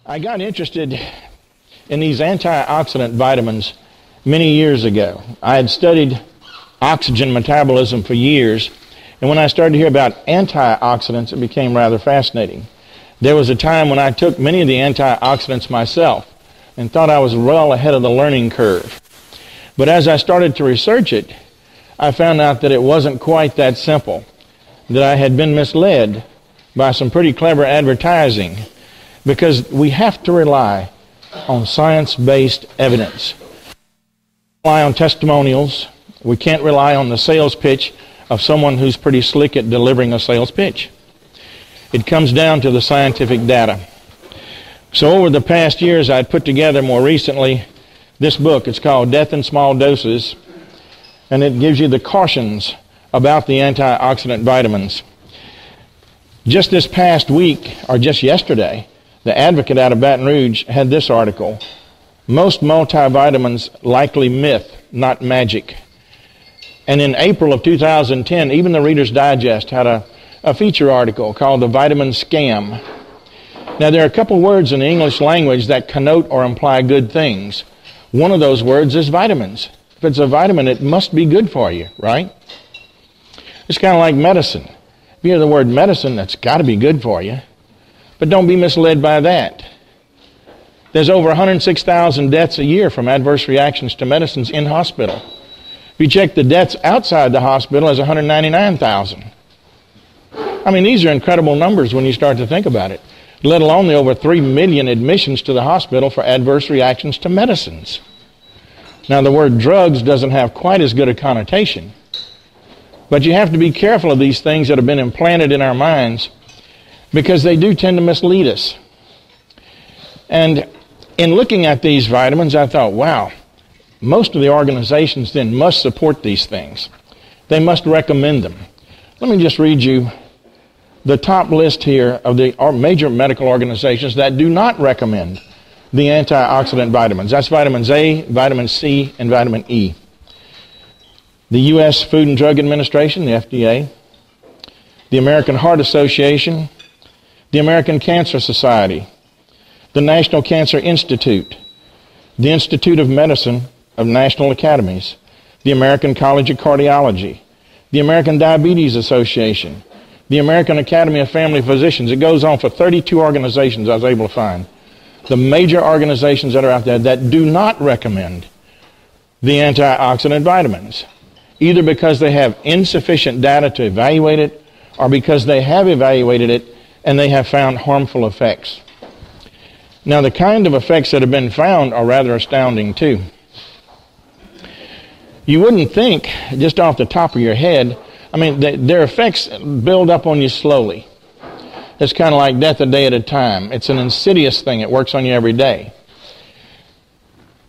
I got interested in these antioxidant vitamins many years ago. I had studied oxygen metabolism for years, and when I started to hear about antioxidants, it became rather fascinating. There was a time when I took many of the antioxidants myself and thought I was well ahead of the learning curve. But as I started to research it, I found out that it wasn't quite that simple, that I had been misled by some pretty clever advertising, because we have to rely on science-based evidence. Rely on testimonials. We can't rely on the sales pitch of someone who's pretty slick at delivering a sales pitch. It comes down to the scientific data. So over the past years, I put together more recently this book. It's called Death in Small Doses, and it gives you the cautions about the antioxidant vitamins. Just this past week, or just yesterday, the Advocate out of Baton Rouge had this article: most multivitamins likely myth, not magic. And in April of 2010, even the Reader's Digest had a feature article called The Vitamin Scam. Now, there are a couple words in the English language that connote or imply good things. One of those words is vitamins. If it's a vitamin, it must be good for you, right? It's kind of like medicine. If you hear the word medicine, that's got to be good for you. But don't be misled by that. There's over 106,000 deaths a year from adverse reactions to medicines in hospital. If you check the deaths outside the hospital, there's 199,000. I mean, these are incredible numbers when you start to think about it, let alone the over 3 million admissions to the hospital for adverse reactions to medicines. Now, the word drugs doesn't have quite as good a connotation, but you have to be careful of these things that have been implanted in our minds, because they do tend to mislead us. And in looking at these vitamins, I thought, wow, most of the organizations then must support these things. They must recommend them. Let me just read you the top list here of the major medical organizations that do not recommend the antioxidant vitamins. That's vitamins A, vitamin C, and vitamin E. The U.S. Food and Drug Administration, the FDA, the American Heart Association, the American Cancer Society, the National Cancer Institute, the Institute of Medicine of National Academies, the American College of Cardiology, the American Diabetes Association, the American Academy of Family Physicians. It goes on for 32 organizations I was able to find. The major organizations that are out there that do not recommend the antioxidant vitamins, either because they have insufficient data to evaluate it, or because they have evaluated it and they have found harmful effects. Now, the kind of effects that have been found are rather astounding too. You wouldn't think, just off the top of your head, I mean, their effects build up on you slowly. It's kind of like death a day at a time. It's an insidious thing. It works on you every day.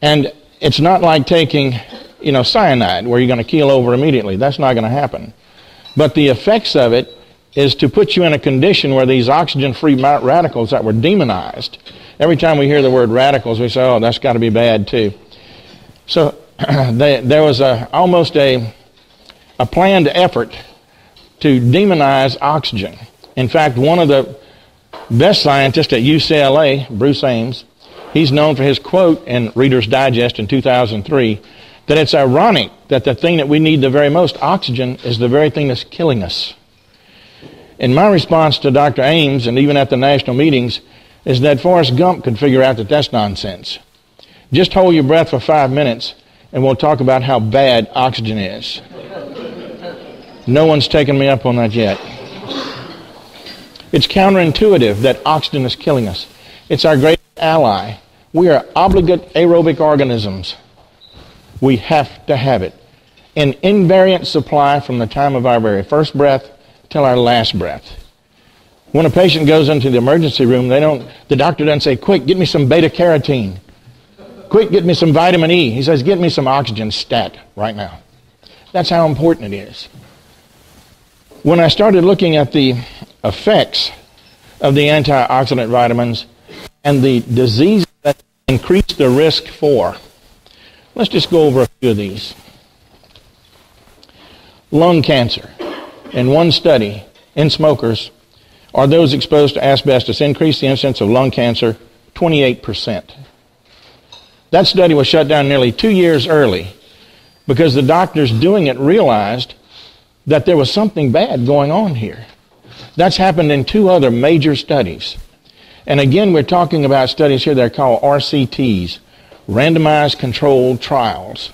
And it's not like taking, cyanide, where you're going to keel over immediately. That's not going to happen. But the effects of it is to put you in a condition where these oxygen-free radicals that were demonized, every time we hear the word radicals, we say, oh, that's got to be bad too. So there was almost a planned effort to demonize oxygen. In fact, one of the best scientists at UCLA, Bruce Ames, he's known for his quote in Reader's Digest in 2003, that it's ironic that the thing that we need the very most, oxygen, is the very thing that's killing us. And my response to Dr. Ames, and even at the national meetings, is that Forrest Gump could figure out that that's nonsense. Just hold your breath for 5 minutes, and we'll talk about how bad oxygen is. No one's taken me up on that yet. It's counterintuitive that oxygen is killing us. It's our great ally. We are obligate aerobic organisms. We have to have it. An invariant supply from the time of our very first breath till our last breath. When a patient goes into the emergency room, the doctor doesn't say, quick, get me some beta-carotene. Quick, get me some vitamin E. He says, get me some oxygen stat right now. That's how important it is. When I started looking at the effects of the antioxidant vitamins and the diseases that increase the risk for, let's just go over a few of these. Lung cancer. In one study, in smokers, or those exposed to asbestos, increased the incidence of lung cancer 28%. That study was shut down nearly 2 years early because the doctors doing it realized that there was something bad going on here. That's happened in 2 other major studies. And again, we're talking about studies here that are called RCTs, randomized controlled trials.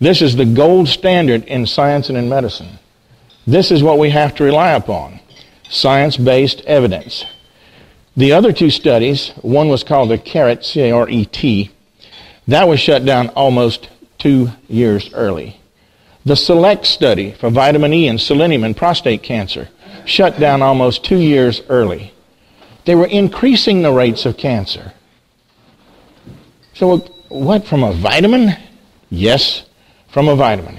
This is the gold standard in science and in medicine. This is what we have to rely upon, science-based evidence. The other 2 studies, one was called the CARET, C-A-R-E-T, that was shut down almost 2 years early. The SELECT study for vitamin E and selenium in prostate cancer shut down almost 2 years early. They were increasing the rates of cancer. So what, from a vitamin? Yes, from a vitamin.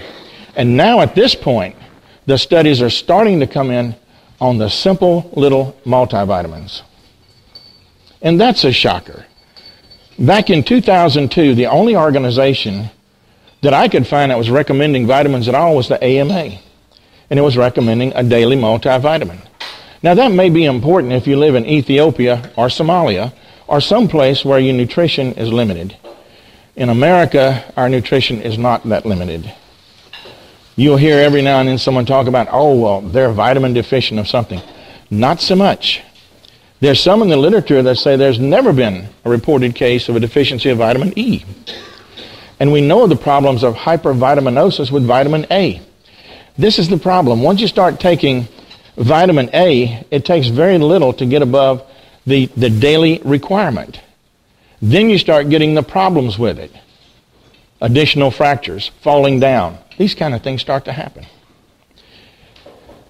And now at this point, the studies are starting to come in on the simple little multivitamins. And that's a shocker. Back in 2002, the only organization that I could find that was recommending vitamins at all was the AMA. And it was recommending a daily multivitamin. Now that may be important if you live in Ethiopia or Somalia or someplace where your nutrition is limited. In America, our nutrition is not that limited. You'll hear every now and then someone talk about, oh, well, they're vitamin deficient of something. Not so much. There's some in the literature that say there's never been a reported case of a deficiency of vitamin E. And we know the problems of hypervitaminosis with vitamin A. This is the problem. Once you start taking vitamin A, it takes very little to get above the daily requirement. Then you start getting the problems with it. Additional fractures, falling down. These kind of things start to happen.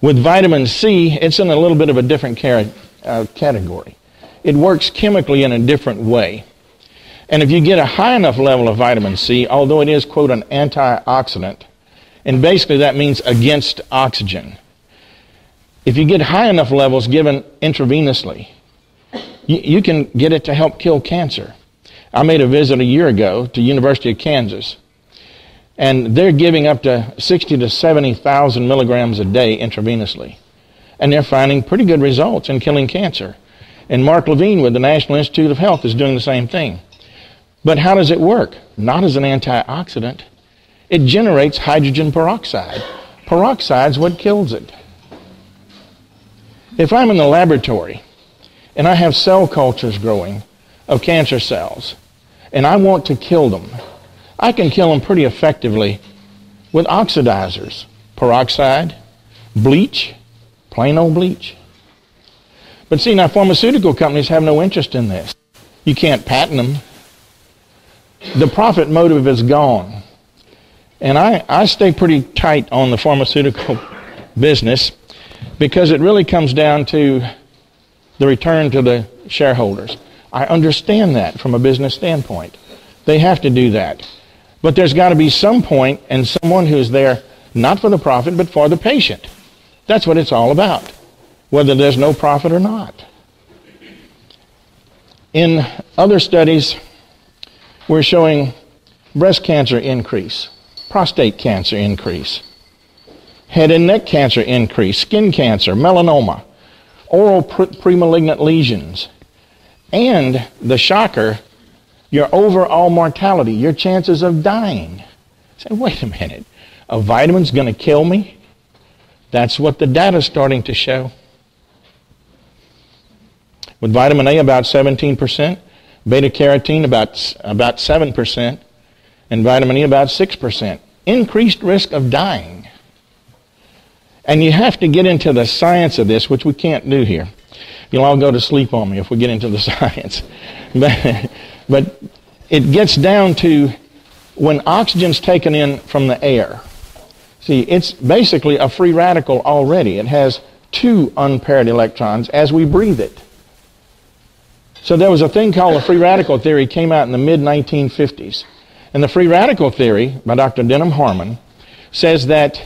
With vitamin C, it's in a little bit of a different category. It works chemically in a different way. And if you get a high enough level of vitamin C, although it is, quote, an antioxidant, and basically that means against oxygen. If you get high enough levels given intravenously, you can get it to help kill cancer. I made a visit a year ago to University of Kansas, and they're giving up to 60 to 70,000 milligrams a day intravenously. And they're finding pretty good results in killing cancer. And Mark Levine with the National Institute of Health is doing the same thing. But how does it work? Not as an antioxidant. It generates hydrogen peroxide. Peroxide's what kills it. If I'm in the laboratory and I have cell cultures growing of cancer cells and I want to kill them, I can kill them pretty effectively with oxidizers, peroxide, bleach, plain old bleach. But see, now pharmaceutical companies have no interest in this. You can't patent them. The profit motive is gone. And I stay pretty tight on the pharmaceutical business because it really comes down to the return to the shareholders. I understand that from a business standpoint. They have to do that. But there's got to be some point and someone who's there not for the profit but for the patient. That's what it's all about, whether there's no profit or not. In other studies, we're showing breast cancer increase, prostate cancer increase, head and neck cancer increase, skin cancer, melanoma, oral premalignant lesions, and the shocker, your overall mortality, your chances of dying. Say, wait a minute, a vitamin's going to kill me? That's what the data's starting to show. With vitamin A, about 17%, beta-carotene, about 7%, and vitamin E, about 6%. Increased risk of dying. And you have to get into the science of this, which we can't do here. You'll all go to sleep on me if we get into the science. But it gets down to when oxygen's taken in from the air. See, it's basically a free radical already. It has 2 unpaired electrons as we breathe it. So there was a thing called the free radical theory, came out in the mid-1950s. And the free radical theory, by Dr. Denham Harmon, says that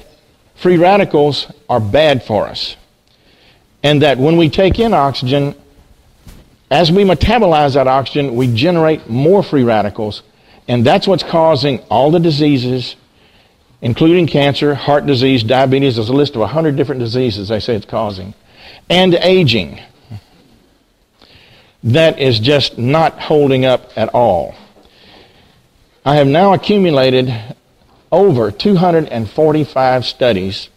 free radicals are bad for us. And that when we take in oxygen, as we metabolize that oxygen, we generate more free radicals. And that's what's causing all the diseases, including cancer, heart disease, diabetes. There's a list of 100 different diseases they say it's causing. And aging. that is just not holding up at all. I have now accumulated over 245 studies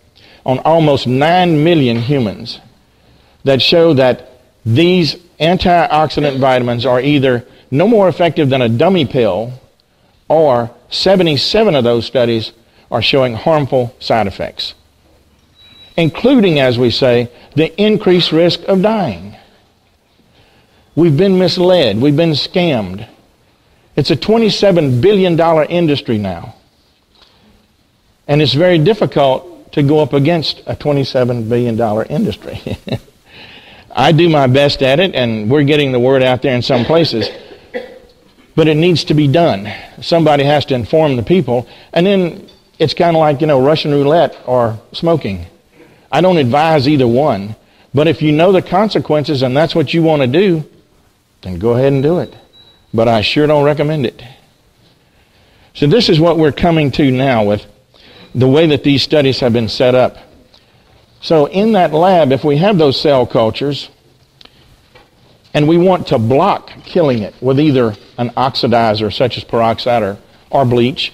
on almost 9 million humans that show that these antioxidant vitamins are either no more effective than a dummy pill, or 77 of those studies are showing harmful side effects, including, as we say, the increased risk of dying. We've been misled. We've been scammed. It's a $27 billion industry now. And it's very difficult to go up against a $27 billion industry. I do my best at it, and we're getting the word out there in some places. But it needs to be done. Somebody has to inform the people. And then it's kind of like, Russian roulette or smoking. I don't advise either one. But if you know the consequences and that's what you want to do, then go ahead and do it. But I sure don't recommend it. So this is what we're coming to now with the way that these studies have been set up. So in that lab, if we have those cell cultures, and we want to block killing it with either an oxidizer such as peroxide or bleach,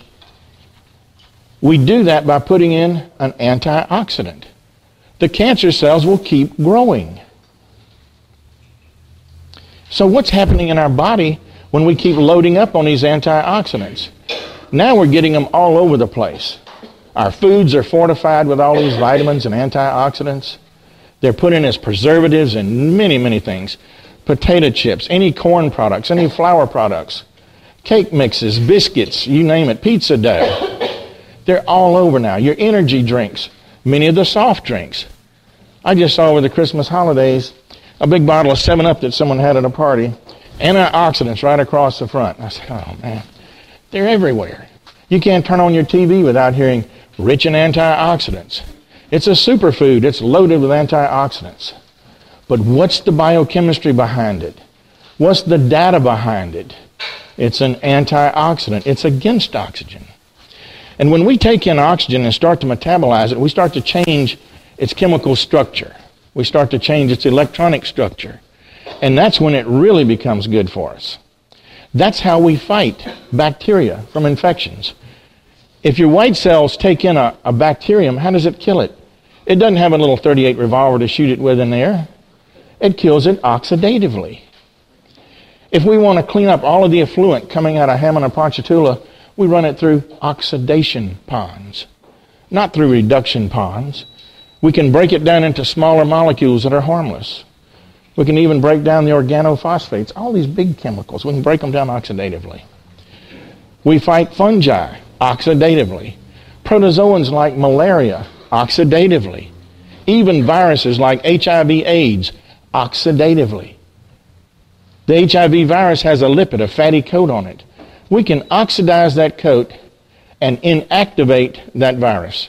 we do that by putting in an antioxidant. The cancer cells will keep growing. So what's happening in our body when we keep loading up on these antioxidants? Now we're getting them all over the place. Our foods are fortified with all these vitamins and antioxidants. They're put in as preservatives and many, many things. Potato chips, any corn products, any flour products, cake mixes, biscuits, you name it, pizza dough. They're all over now. Your energy drinks, many of the soft drinks. I just saw over the Christmas holidays a big bottle of 7-Up that someone had at a party, antioxidants right across the front. I said, oh man, they're everywhere. You can't turn on your TV without hearing rich in antioxidants. It's a superfood. It's loaded with antioxidants. But what's the biochemistry behind it? What's the data behind it? It's an antioxidant. It's against oxygen. And when we take in oxygen and start to metabolize it, we start to change its chemical structure. We start to change its electronic structure. And that's when it really becomes good for us. That's how we fight bacteria from infections. If your white cells take in a bacterium, how does it kill it? It doesn't have a little .38 revolver to shoot it with in there. It kills it oxidatively. If we want to clean up all of the effluent coming out of Hammond or Ponchatoula, we run it through oxidation ponds, not through reduction ponds. We can break it down into smaller molecules that are harmless. We can even break down the organophosphates, all these big chemicals. We can break them down oxidatively. We fight fungi oxidatively. Protozoans like malaria oxidatively. Even viruses like HIV/AIDS oxidatively. The HIV virus has a lipid, a fatty coat on it. We can oxidize that coat and inactivate that virus.